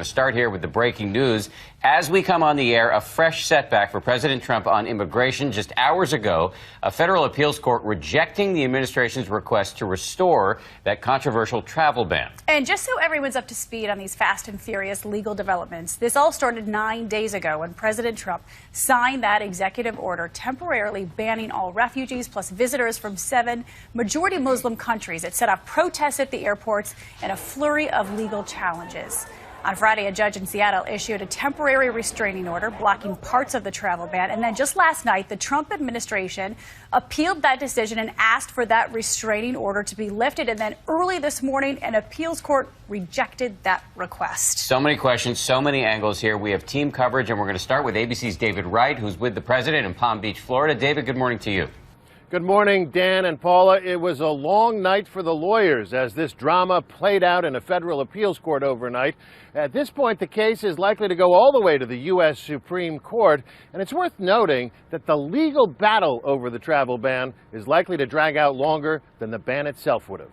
We're going to start here with the breaking news. As we come on the air, a fresh setback for President Trump on immigration. Just hours ago, a federal appeals court rejecting the administration's request to restore that controversial travel ban. And just so everyone's up to speed on these fast and furious legal developments, this all started 9 days ago when President Trump signed that executive order temporarily banning all refugees plus visitors from 7 majority Muslim countries. It set off protests at the airports and a flurry of legal challenges. On Friday, a judge in Seattle issued a temporary restraining order blocking parts of the travel ban. And then just last night, the Trump administration appealed that decision and asked for that restraining order to be lifted. And then early this morning, an appeals court rejected that request. So many questions, so many angles here. We have team coverage, and we're going to start with ABC's David Wright, who's with the president in Palm Beach, Florida. David, good morning to you. Good morning, Dan and Paula. It was a long night for the lawyers as this drama played out in a federal appeals court overnight. At this point, the case is likely to go all the way to the U.S. Supreme Court, and it's worth noting that the legal battle over the travel ban is likely to drag out longer than the ban itself would have.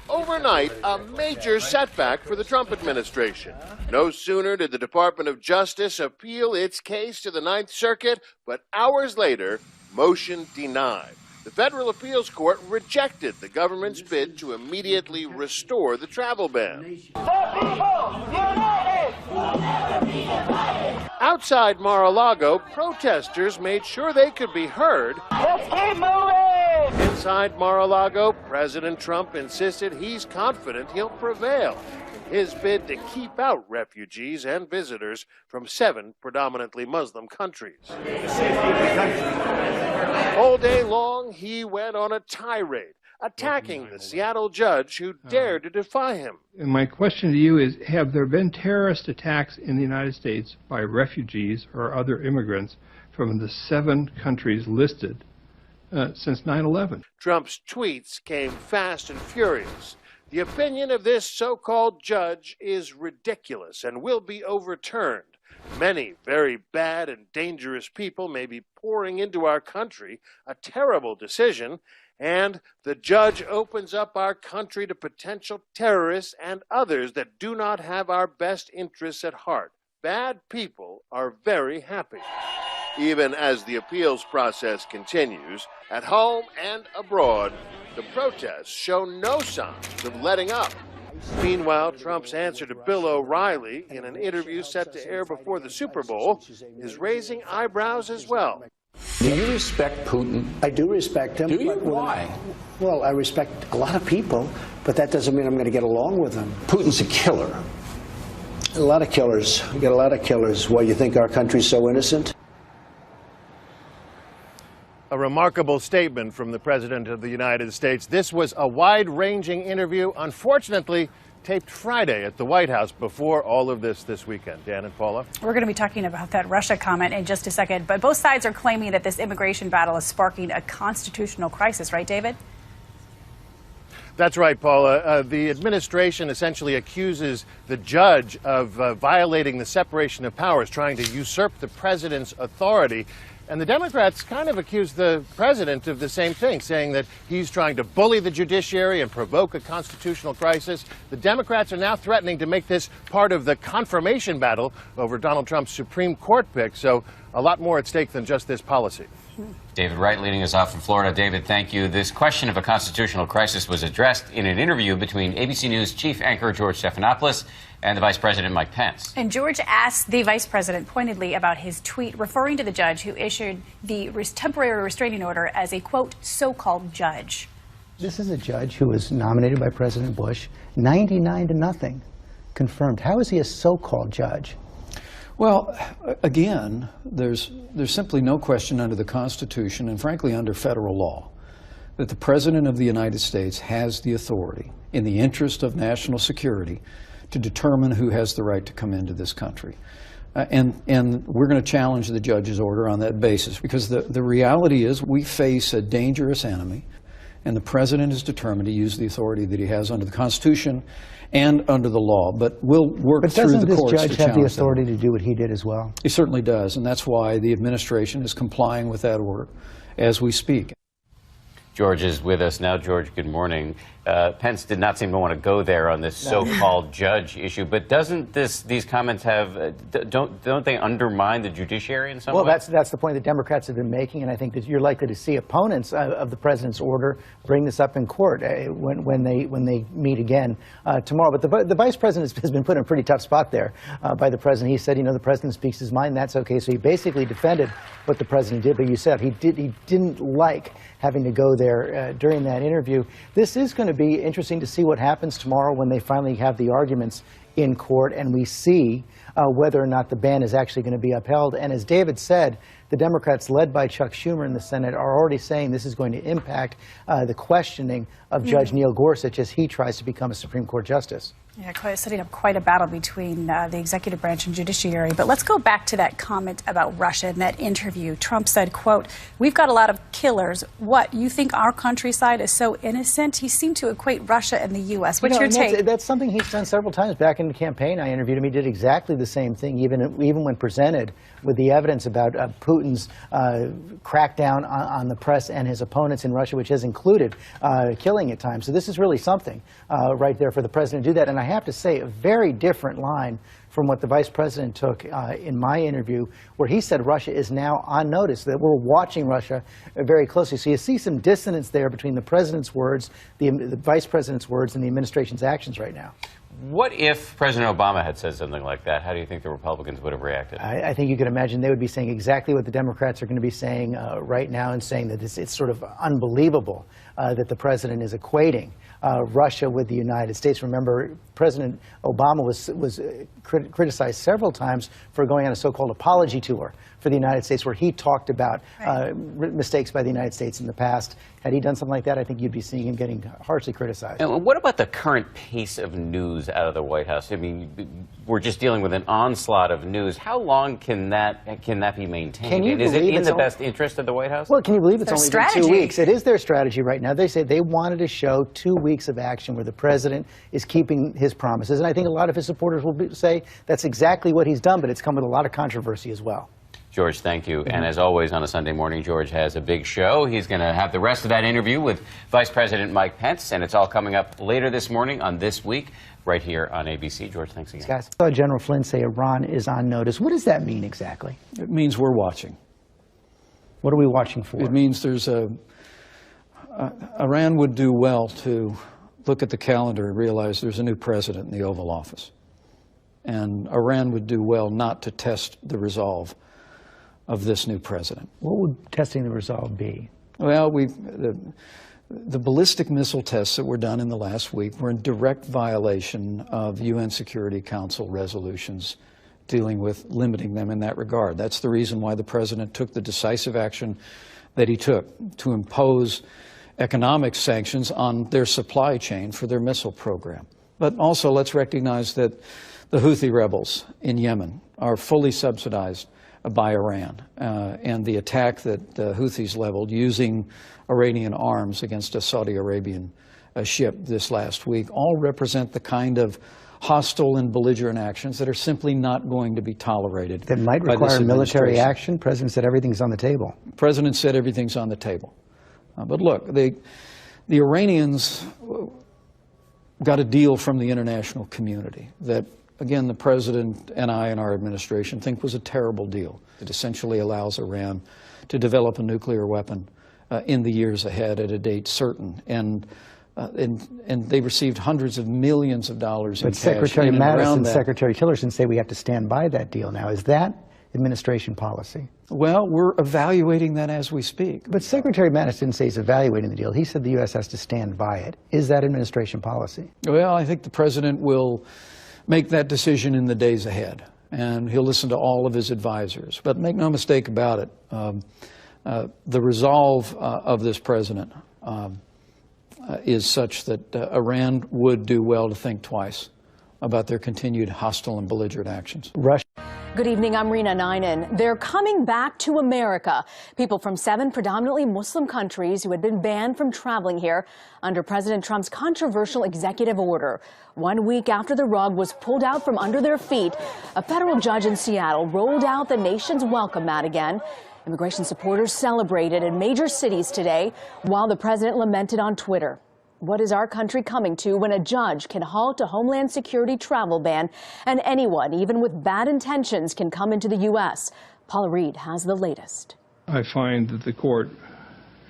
Overnight, a major setback for the Trump administration. No sooner did the Department of Justice appeal its case to the Ninth Circuit, but hours later, motion denied. The federal appeals court rejected the government's bid to immediately restore the travel ban. Outside Mar-a-Lago, protesters made sure they could be heard. Let's keep moving! Inside Mar-a-Lago, President Trump insisted he's confident he'll prevail in his bid to keep out refugees and visitors from 7 predominantly Muslim countries. All day long, he went on a tirade, attacking the Seattle judge who dared to defy him. And my question to you is, have there been terrorist attacks in the United States by refugees or other immigrants from the 7 countries listed since 9/11? Trump's tweets came fast and furious. The opinion of this so-called judge is ridiculous and will be overturned. Many very bad and dangerous people may be pouring into our country, a terrible decision, and the judge opens up our country to potential terrorists and others that do not have our best interests at heart. Bad people are very happy. Even as the appeals process continues, at home and abroad, the protests show no signs of letting up. Meanwhile, Trump's answer to Bill O'Reilly in an interview set to air before the Super Bowl is raising eyebrows as well. Do you respect Putin? I do respect him. Do you? Why? Well, I respect a lot of people, but that doesn't mean I'm going to get along with them. Putin's a killer. A lot of killers. We get a lot of killers. Why, you think our country's so innocent? A remarkable statement from the President of the United States. This was a wide-ranging interview, unfortunately taped Friday at the White House before all of this weekend. Dan and Paula? We're going to be talking about that Russia comment in just a second, but both sides are claiming that this immigration battle is sparking a constitutional crisis, right, David? That's right, Paula. The administration essentially accuses the judge of violating the separation of powers, trying to usurp the president's authority. And the Democrats kind of accuse the president of the same thing, saying that he's trying to bully the judiciary and provoke a constitutional crisis. The Democrats are now threatening to make this part of the confirmation battle over Donald Trump's Supreme Court pick. So a lot more at stake than just this policy. David Wright leading us off from Florida. David, thank you. This question of a constitutional crisis was addressed in an interview between ABC News chief anchor George Stephanopoulos and the Vice President Mike Pence. And George asked the Vice President pointedly about his tweet referring to the judge who issued the temporary restraining order as a, quote, so-called judge. This is a judge who was nominated by President Bush, 99-0, confirmed. How is he a so-called judge? Well, again, there's simply no question under the Constitution and frankly under federal law that the President of the United States has the authority in the interest of national security to determine who has the right to come into this country. And we're going to challenge the judge's order on that basis because the reality is we face a dangerous enemy and the President is determined to use the authority that he has under the Constitution and under the law. But we'll work through the courts to challenge them. But doesn't this judge have the authority to do what he did as well? He certainly does, and that's why the administration is complying with that order as we speak. George is with us now. George, good morning. Pence did not seem to want to go there on this so-called judge issue. But doesn't these comments have don't they undermine the judiciary in some way? Well, that's the point that Democrats have been making, and I think that you're likely to see opponents of the president's order bring this up in court when they meet again tomorrow. But the vice president has been put in a pretty tough spot there by the president. He said, the president speaks his mind. That's okay. So he basically defended what the president did. But you said he didn't like having to go there during that interview. This is going to be interesting to see what happens tomorrow when they finally have the arguments in court and we see whether or not the ban is actually going to be upheld. And as David said, the Democrats led by Chuck Schumer in the Senate are already saying this is going to impact the questioning of Judge Neil Gorsuch as he tries to become a Supreme Court justice. Yeah, setting up quite a battle between the executive branch and judiciary. But let's go back to that comment about Russia in that interview. Trump said, quote, "We've got a lot of killers. What, you think our countryside is so innocent?" He seemed to equate Russia and the U.S. What's your take? That's something he's done several times. Back in the campaign, I interviewed him. He did exactly the same thing, even when presented with the evidence about Putin's crackdown on the press and his opponents in Russia, which has included killing at times. So this is really something right there for the president to do that. And I have to say, a very different line from what the vice president took in my interview, where he said Russia is now on notice, that we're watching Russia very closely. So you see some dissonance there between the president's words, the vice president's words, and the administration's actions right now. What if President Obama had said something like that? How do you think the Republicans would have reacted? I think you could imagine they would be saying exactly what the Democrats are going to be saying right now, and saying that it's sort of unbelievable that the president is equating Russia with the United States. Remember, President Obama was criticized several times for going on a so-called apology tour for the United States, where he talked about mistakes by the United States in the past. Had he done something like that, I think you'd be seeing him getting harshly criticized. And what about the current pace of news out of the White House? I mean, we're just dealing with an onslaught of news. How long can that be maintained? Can you is it believe in the best interest of the White House? Well, can you believe it's Their only strategy. been 2 weeks? It is their strategy right now. They say they wanted to show 2 weeks of action where the president is keeping his promises. And I think a lot of his supporters will say that's exactly what he's done, but it's come with a lot of controversy as well. George, thank you. And as always on a Sunday morning, George has a big show. He's going to have the rest of that interview with Vice President Mike Pence, and it's all coming up later this morning on This Week, right here on ABC. George, thanks again. Guys, I saw General Flynn say Iran is on notice. What does that mean exactly? It means we're watching. What are we watching for? It means there's Iran would do well to look at the calendar and realize there's a new president in the Oval Office. And Iran would do well not to test the resolve of this new president. What would testing the resolve be? Well, the ballistic missile tests that were done in the last week were in direct violation of UN Security Council resolutions dealing with limiting them in that regard. That's the reason why the president took the decisive action that he took to impose economic sanctions on their supply chain for their missile program. But also, let's recognize that the Houthi rebels in Yemen are fully subsidized by Iran, and the attack that the Houthis leveled using Iranian arms against a Saudi Arabian ship this last week all represent the kind of hostile and belligerent actions that are simply not going to be tolerated. That might require military action. The president said everything's on the table. The president said everything's on the table. But look, the Iranians got a deal from the international community that, again, the president and I and our administration think was a terrible deal. It essentially allows Iran to develop a nuclear weapon in the years ahead at a date certain. And they received hundreds of millions of dollars in cash. But Secretary Mattis and Secretary Tillerson say we have to stand by that deal now. Is that administration policy? Well, we're evaluating that as we speak. But Secretary Mattis didn't say he's evaluating the deal. He said the U.S. has to stand by it. Is that administration policy? Well, I think the president will make that decision in the days ahead, and he'll listen to all of his advisors. But make no mistake about it, the resolve of this president is such that Iran would do well to think twice about their continued hostile and belligerent actions. Good evening, I'm Rena Ninen. They're coming back to America. People from 7 predominantly Muslim countries who had been banned from traveling here under President Trump's controversial executive order. 1 week after the rug was pulled out from under their feet, a federal judge in Seattle rolled out the nation's welcome mat again. Immigration supporters celebrated in major cities today while the president lamented on Twitter. What is our country coming to when a judge can halt a Homeland Security travel ban and anyone, even with bad intentions, can come into the U.S.? Paula Reed has the latest. I find that the court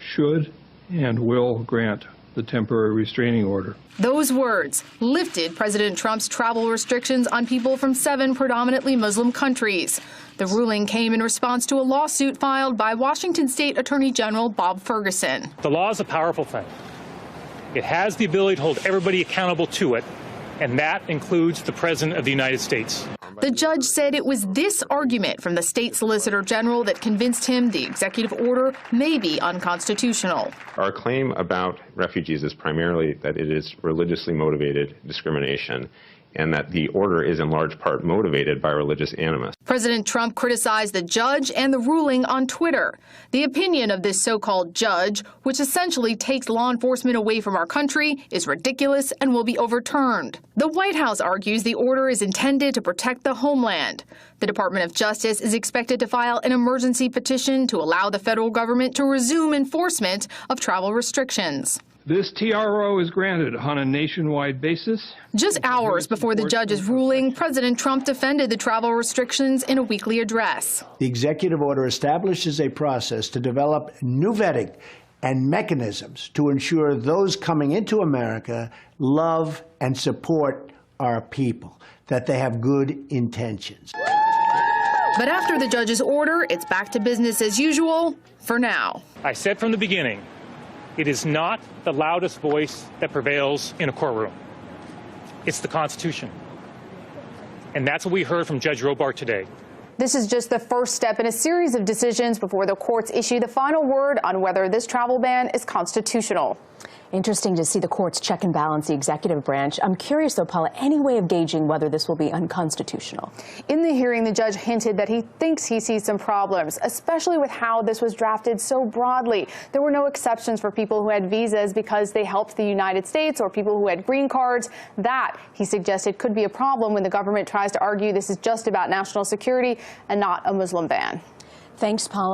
should and will grant the temporary restraining order. Those words lifted President Trump's travel restrictions on people from 7 predominantly Muslim countries. The ruling came in response to a lawsuit filed by Washington State Attorney General Bob Ferguson. The law is a powerful thing. It has the ability to hold everybody accountable to it, and that includes the President of the United States. The judge said it was this argument from the state solicitor general that convinced him the executive order may be unconstitutional. Our claim about refugees is primarily that it is religiously motivated discrimination, and that the order is in large part motivated by religious animus. President Trump criticized the judge and the ruling on Twitter. The opinion of this so-called judge, which essentially takes law enforcement away from our country, is ridiculous and will be overturned. The White House argues the order is intended to protect the homeland. The Department of Justice is expected to file an emergency petition to allow the federal government to resume enforcement of travel restrictions. This TRO is granted on a nationwide basis. Just hours before the judge's ruling, President Trump defended the travel restrictions in a weekly address. The executive order establishes a process to develop new vetting and mechanisms to ensure those coming into America love and support our people, that they have good intentions. But after the judge's order, it's back to business as usual for now. I said from the beginning, it is not the loudest voice that prevails in a courtroom. It's the Constitution. And that's what we heard from Judge Robart today. This is just the first step in a series of decisions before the courts issue the final word on whether this travel ban is constitutional. Interesting to see the courts check and balance the executive branch. I'm curious, though, Paula, any way of gauging whether this will be unconstitutional? In the hearing, the judge hinted that he thinks he sees some problems, especially with how this was drafted so broadly. There were no exceptions for people who had visas because they helped the United States or people who had green cards. That, he suggested, could be a problem when the government tries to argue this is just about national security and not a Muslim ban. Thanks, Paula.